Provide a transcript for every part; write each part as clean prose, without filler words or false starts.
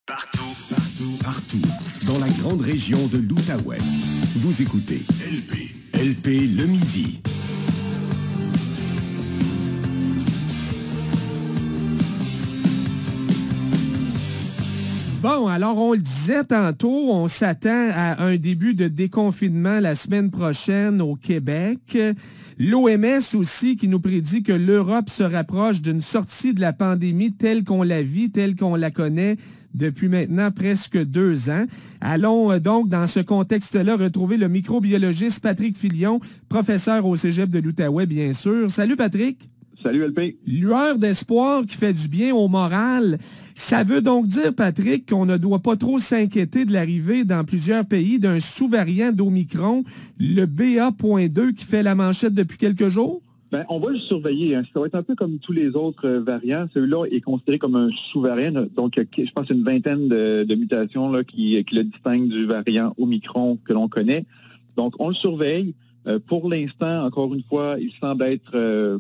Partout, partout, partout. Dans la grande région de l'Outaouais. Vous écoutez LP le midi. Bon, alors on le disait tantôt, on s'attend à un début de déconfinement la semaine prochaine au Québec. L'OMS aussi qui nous prédit que l'Europe se rapproche d'une sortie de la pandémie telle qu'on la vit, telle qu'on la connaît depuis maintenant presque 2 ans. Allons donc, dans ce contexte-là, retrouver le microbiologiste Patrick Filion, professeur au Cégep de l'Outaouais, bien sûr. Salut Patrick! Salut LP. Lueur d'espoir qui fait du bien au moral. Ça veut donc dire, Patrick, qu'on ne doit pas trop s'inquiéter de l'arrivée dans plusieurs pays d'un sous-variant d'Omicron, le BA.2 qui fait la manchette depuis quelques jours? Ben, on va le surveiller. Ça va être un peu comme tous les autres variants. Celui-là est considéré comme un sous-variant. Donc, je pense qu'il y a une vingtaine de mutations là, qui le distinguent du variant Omicron que l'on connaît. Donc, on le surveille. Pour l'instant, encore une fois, il semble être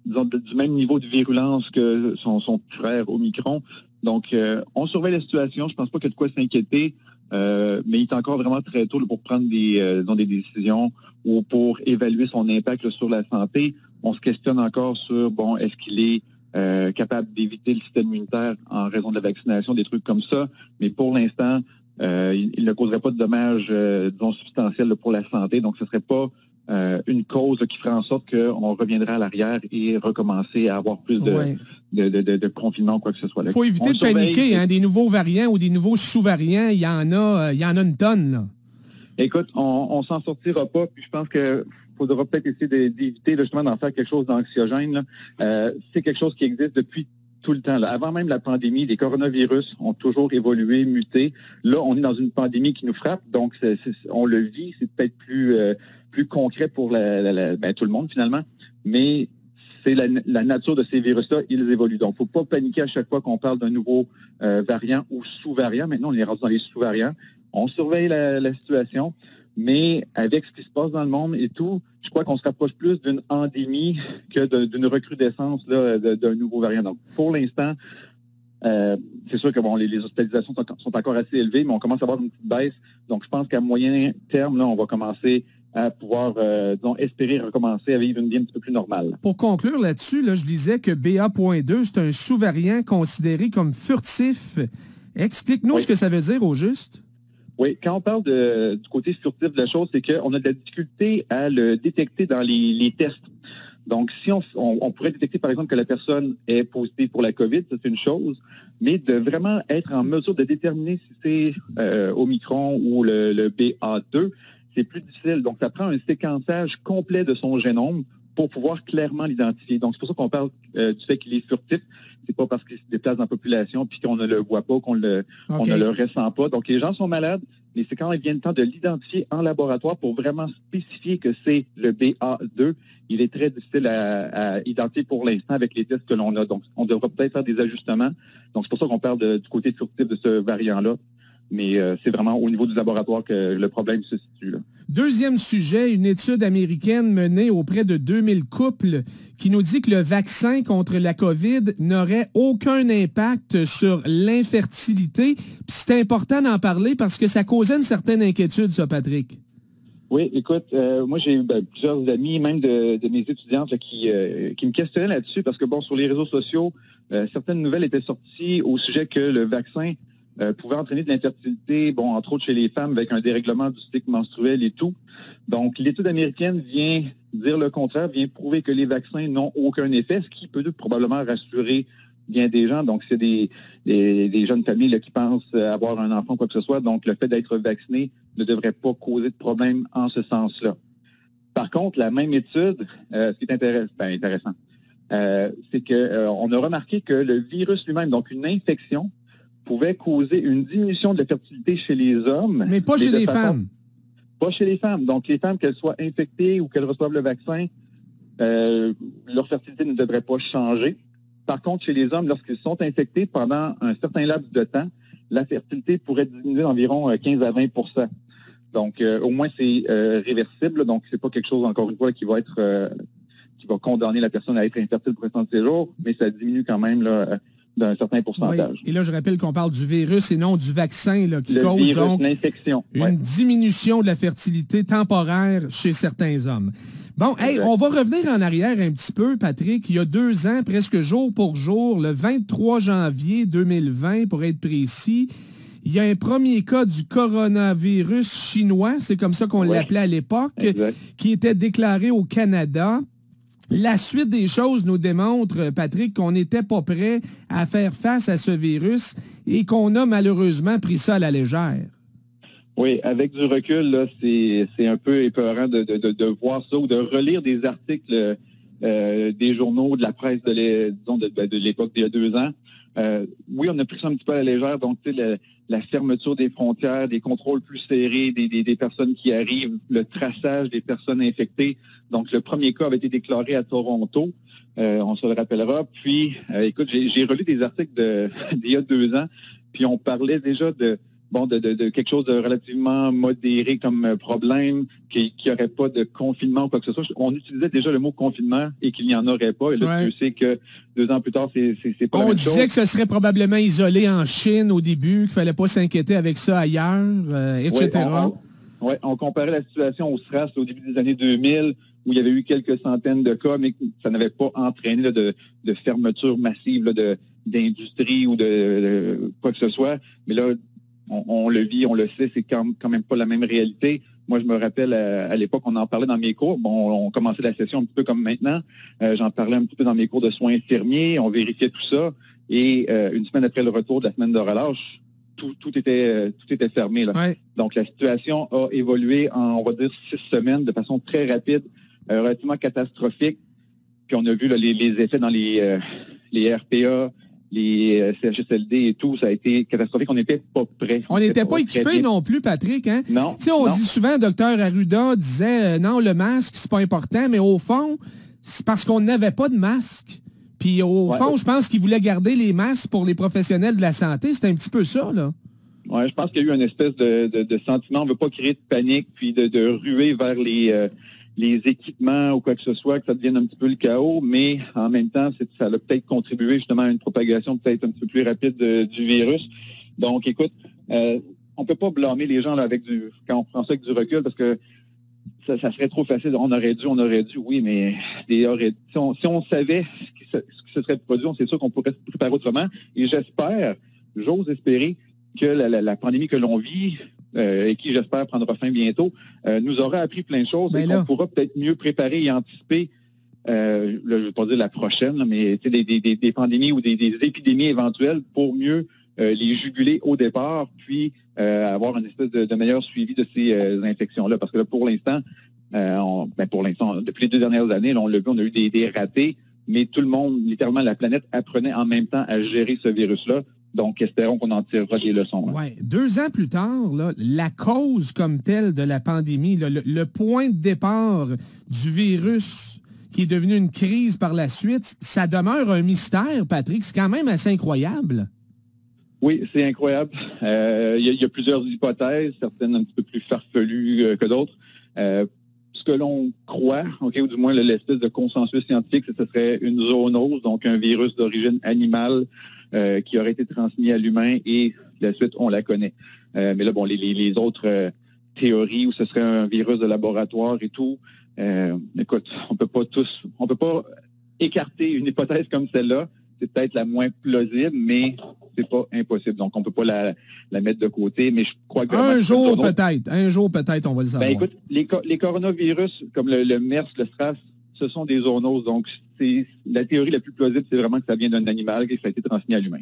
du même niveau de virulence que son frère Omicron. Donc, on surveille la situation. Je pense pas qu'il y a de quoi s'inquiéter, mais il est encore vraiment très tôt là, pour prendre des décisions ou pour évaluer son impact là, sur la santé. On se questionne encore sur, est-ce qu'il est capable d'éviter le système immunitaire en raison de la vaccination, des trucs comme ça. Mais pour l'instant, il ne causerait pas de dommages, substantiels là, pour la santé. Donc, ce serait pas une cause qui ferait en sorte qu'on reviendrait à l'arrière et recommencer à avoir plus de confinement ou quoi que ce soit. Il faut éviter de paniquer, hein, des nouveaux variants ou des nouveaux sous-variants, il y en a une tonne, là. Écoute, on s'en sortira pas, puis je pense que faudra peut-être essayer d'éviter justement d'en faire quelque chose d'anxiogène. C'est quelque chose qui existe depuis tout le temps. Là. Avant même la pandémie, les coronavirus ont toujours évolué, muté. Là, on est dans une pandémie qui nous frappe, donc on le vit, c'est peut-être plus concret pour tout le monde finalement, mais c'est la nature de ces virus-là, ils évoluent. Donc, faut pas paniquer à chaque fois qu'on parle d'un nouveau variant ou sous-variant. Maintenant, on est rendu dans les sous-variants. On surveille la situation, mais avec ce qui se passe dans le monde et tout, je crois qu'on se rapproche plus d'une endémie que d'une recrudescence là, d'un nouveau variant. Donc, pour l'instant, c'est sûr que les hospitalisations sont encore assez élevées, mais on commence à avoir une petite baisse. Donc, je pense qu'à moyen terme, là, on va commencer à pouvoir, espérer recommencer à vivre une vie un petit peu plus normale. Pour conclure là-dessus, là, je disais que BA.2, c'est un sous-variant considéré comme furtif. Explique-nous ce que ça veut dire au juste. Oui, quand on parle du côté furtif de la chose, c'est qu'on a de la difficulté à le détecter dans les tests. Donc, si on pourrait détecter, par exemple, que la personne est positive pour la COVID, ça c'est une chose, mais de vraiment être en mesure de déterminer si c'est Omicron ou le BA2, c'est plus difficile. Donc, ça prend un séquençage complet de son génome pour pouvoir clairement l'identifier. Donc, c'est pour ça qu'on parle du fait qu'il est furtif. C'est pas parce qu'il se déplace dans la population puis qu'on ne le voit pas, on ne le ressent pas. Donc, les gens sont malades, mais c'est quand il vient le temps de l'identifier en laboratoire pour vraiment spécifier que c'est le BA2. Il est très difficile à identifier pour l'instant avec les tests que l'on a. Donc, on devra peut-être faire des ajustements. Donc, c'est pour ça qu'on parle du côté furtif de ce variant-là. Mais c'est vraiment au niveau du laboratoire que le problème se situe, là. Deuxième sujet, une étude américaine menée auprès de 2000 couples qui nous dit que le vaccin contre la COVID n'aurait aucun impact sur l'infertilité. Puis c'est important d'en parler parce que ça causait une certaine inquiétude, ça, Patrick. Oui, écoute, moi j'ai plusieurs amis, même de mes étudiantes là, qui me questionnaient là-dessus parce que, sur les réseaux sociaux, certaines nouvelles étaient sorties au sujet que le vaccin pouvait entraîner de l'infertilité, entre autres chez les femmes, avec un dérèglement du cycle menstruel et tout. Donc, l'étude américaine vient dire le contraire, vient prouver que les vaccins n'ont aucun effet, ce qui peut probablement rassurer bien des gens. Donc, c'est des jeunes familles là, qui pensent avoir un enfant, quoi que ce soit. Donc, le fait d'être vacciné ne devrait pas causer de problème en ce sens-là. Par contre, la même étude, ce qui est intéressant, c'est que on a remarqué que le virus lui-même, donc une infection, pouvait causer une diminution de la fertilité chez les hommes. Mais pas chez les femmes. Pas chez les femmes. Donc, les femmes, qu'elles soient infectées ou qu'elles reçoivent le vaccin, leur fertilité ne devrait pas changer. Par contre, chez les hommes, lorsqu'ils sont infectés pendant un certain laps de temps, la fertilité pourrait diminuer d'environ 15 à 20 %. Donc, au moins, c'est réversible. Donc, c'est pas quelque chose, encore une fois, qui va condamner la personne à être infertile pour le restant de ses jours, mais ça diminue quand même là, d'un certain pourcentage. Oui. Et là, je rappelle qu'on parle du virus et non du vaccin là, qui cause virus, donc l'infection. Une diminution de la fertilité temporaire chez certains hommes. Bon, hey, on va revenir en arrière un petit peu, Patrick. Il y a 2 ans, presque jour pour jour, le 23 janvier 2020, pour être précis, il y a un premier cas du coronavirus chinois, c'est comme ça qu'on l'appelait à l'époque, qui était déclaré au Canada. La suite des choses nous démontre, Patrick, qu'on n'était pas prêt à faire face à ce virus et qu'on a malheureusement pris ça à la légère. Oui, avec du recul, là, c'est un peu épeurant de voir ça ou de relire des articles des journaux, de la presse de l'époque d'il y a 2 ans. Oui, on a pris ça un petit peu à la légère, donc tu sais, la fermeture des frontières, des contrôles plus serrés, des personnes qui arrivent, le traçage des personnes infectées. Donc, le premier cas avait été déclaré à Toronto, on se le rappellera. Puis, écoute, j'ai relu des articles d'il y a 2 ans, puis on parlait déjà de quelque chose de relativement modéré comme problème, qu'il n'y aurait pas de confinement ou quoi que ce soit. On utilisait déjà le mot confinement et qu'il n'y en aurait pas. Et là, tu sais que 2 ans plus tard, c'est pas la même chose. On disait que ce serait probablement isolé en Chine au début, qu'il ne fallait pas s'inquiéter avec ça ailleurs, etc. Oui, on comparait la situation au SRAS au début des années 2000, où il y avait eu quelques centaines de cas, mais ça n'avait pas entraîné là, de fermeture massive là, d'industrie ou de quoi que ce soit. Mais là, on le vit, on le sait, c'est quand même pas la même réalité. Moi, je me rappelle, à l'époque, on en parlait dans mes cours. Bon, on commençait la session un petit peu comme maintenant. J'en parlais un petit peu dans mes cours de soins infirmiers. On vérifiait tout ça. Et une semaine après le retour de la semaine de relâche, tout était fermé. Là. Ouais. Donc, la situation a évolué en, on va dire, 6 semaines de façon très rapide, relativement catastrophique. Puis on a vu là, les effets dans les RPA, les CHSLD et tout, ça a été catastrophique. On n'était pas prêts. On n'était pas équipés non plus, Patrick. Hein? Non. Tu sais, on dit souvent, Dr Arruda disait, non, le masque, c'est pas important, mais au fond, c'est parce qu'on n'avait pas de masque. Puis au fond, je pense qu'il voulait garder les masques pour les professionnels de la santé. C'était un petit peu ça, là. Oui, je pense qu'il y a eu une espèce de sentiment. On ne veut pas créer de panique, puis de ruer vers les équipements ou quoi que ce soit, que ça devienne un petit peu le chaos, mais en même temps, ça a peut-être contribué justement à une propagation peut-être un petit peu plus rapide du virus. Donc, écoute, on peut pas blâmer les gens là quand on prend ça avec du recul, parce que ça serait trop facile. On aurait dû, oui, mais si on savait ce qui se serait produit, c'est sûr qu'on pourrait se préparer autrement. Et j'ose espérer que la pandémie que l'on vit, et qui, j'espère, prendra fin bientôt, nous aura appris plein de choses et qu'on pourra peut-être mieux préparer et anticiper, là, je ne veux pas dire la prochaine, là, mais des pandémies ou des épidémies éventuelles pour mieux les juguler au départ, puis avoir une espèce de meilleur suivi de ces infections-là. Parce que là, pour l'instant, depuis les 2 dernières années, là, on l'a vu, on a eu des ratés, mais tout le monde, littéralement, la planète apprenait en même temps à gérer ce virus-là. Donc, espérons qu'on en tirera des leçons. Oui. 2 ans plus tard, là, la cause comme telle de la pandémie, là, le point de départ du virus qui est devenu une crise par la suite, ça demeure un mystère, Patrick. C'est quand même assez incroyable. Oui, c'est incroyable. Il y a plusieurs hypothèses, certaines un petit peu plus farfelues que d'autres. Ce que l'on croit, ou du moins l'espèce de consensus scientifique, c'est que ce serait une zoonose, donc un virus d'origine animale qui aurait été transmis à l'humain, et la suite, on la connaît. Mais là, bon, les autres théories où ce serait un virus de laboratoire et tout, écoute, on peut pas écarter une hypothèse comme celle-là. C'est peut-être la moins plausible, mais c'est pas impossible. Donc, on peut pas la mettre de côté, mais je crois que... Un jour peut-être, on va le savoir. Ben, écoute, les coronavirus, comme le MERS, le SRAS, ce sont des zoonoses. Donc, la théorie la plus plausible, c'est vraiment que ça vient d'un animal et que ça a été transmis à l'humain.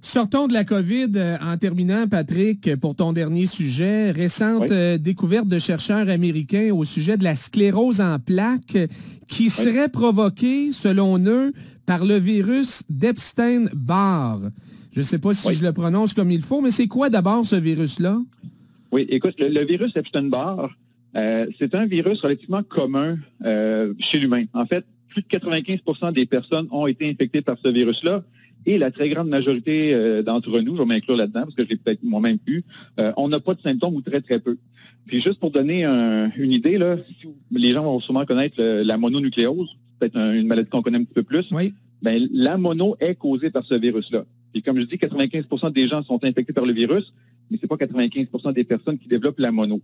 Sortons de la COVID en terminant, Patrick, pour ton dernier sujet. Récente découverte de chercheurs américains au sujet de la sclérose en plaques qui serait provoquée, selon eux, par le virus d'Epstein-Barr. Je ne sais pas si je le prononce comme il faut, mais c'est quoi d'abord ce virus-là? Oui, écoute, le virus Epstein-Barr, c'est un virus relativement commun chez l'humain. En fait, plus de 95% des personnes ont été infectées par ce virus-là, et la très grande majorité d'entre nous, je vais m'inclure là-dedans parce que je l'ai peut-être moi-même eu, on n'a pas de symptômes ou très, très peu. Puis juste pour donner une idée, là, les gens vont sûrement connaître la mononucléose, peut-être une maladie qu'on connaît un petit peu plus. Oui. Ben, la mono est causée par ce virus-là. Puis comme je dis, 95% des gens sont infectés par le virus, mais c'est pas 95% des personnes qui développent la mono.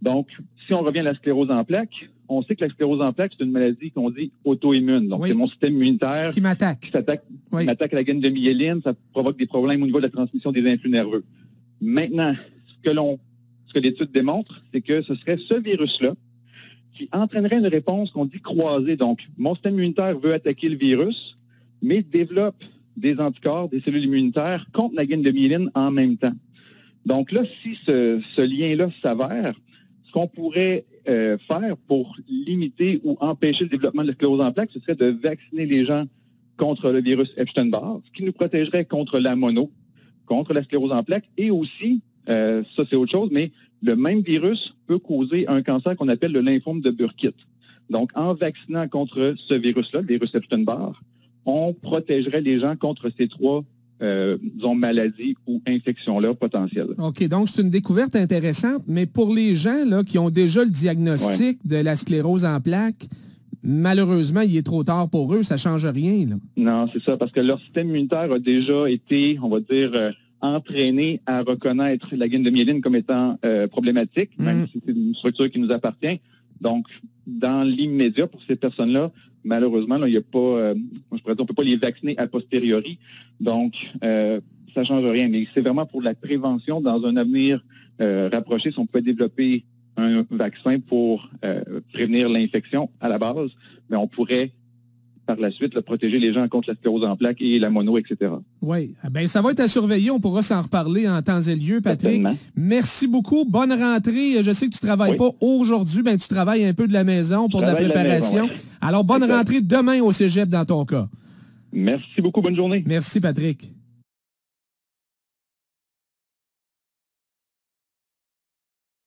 Donc, si on revient à la sclérose en plaques, on sait que la sclérose en plaques, c'est une maladie qu'on dit auto-immune. Donc, c'est mon système immunitaire qui m'attaque. Qui m'attaque à la gaine de myéline, ça provoque des problèmes au niveau de la transmission des influx nerveux. Maintenant, ce que l'étude démontre, c'est que ce serait ce virus-là qui entraînerait une réponse qu'on dit croisée. Donc, mon système immunitaire veut attaquer le virus, mais développe des anticorps, des cellules immunitaires contre la gaine de myéline en même temps. Donc là, si ce lien-là s'avère, ce qu'on pourrait faire pour limiter ou empêcher le développement de la sclérose en plaques, ce serait de vacciner les gens contre le virus Epstein-Barr, ce qui nous protégerait contre la mono, contre la sclérose en plaques, et aussi, ça c'est autre chose, mais le même virus peut causer un cancer qu'on appelle le lymphome de Burkitt. Donc, en vaccinant contre ce virus-là, le virus Epstein-Barr, on protégerait les gens contre ces trois disons, maladies ou infections-là potentielles. OK, donc c'est une découverte intéressante, mais pour les gens là, qui ont déjà le diagnostic de la sclérose en plaques, malheureusement, il est trop tard pour eux, ça ne change rien. Là. Non, c'est ça, parce que leur système immunitaire a déjà été, on va dire, entraîné à reconnaître la gaine de myéline comme étant problématique, même si c'est une structure qui nous appartient. Donc, dans l'immédiat, pour ces personnes-là, malheureusement, là, il n'y a pas, je pourrais dire, on ne peut pas les vacciner a posteriori. Donc, ça ne change rien. Mais c'est vraiment pour la prévention dans un avenir rapproché. Si on pouvait développer un vaccin pour prévenir l'infection à la base, mais on pourrait par la suite protéger les gens contre la sclérose en plaques et la mono, etc. Oui, bien ça va être à surveiller. On pourra s'en reparler en temps et lieu, Patrick. Certainement. Merci beaucoup. Bonne rentrée. Je sais que tu ne travailles pas aujourd'hui, mais tu travailles un peu de la maison pour de la préparation. Maison, ouais. Alors, bonne rentrée demain au cégep dans ton cas. Merci beaucoup. Bonne journée. Merci, Patrick.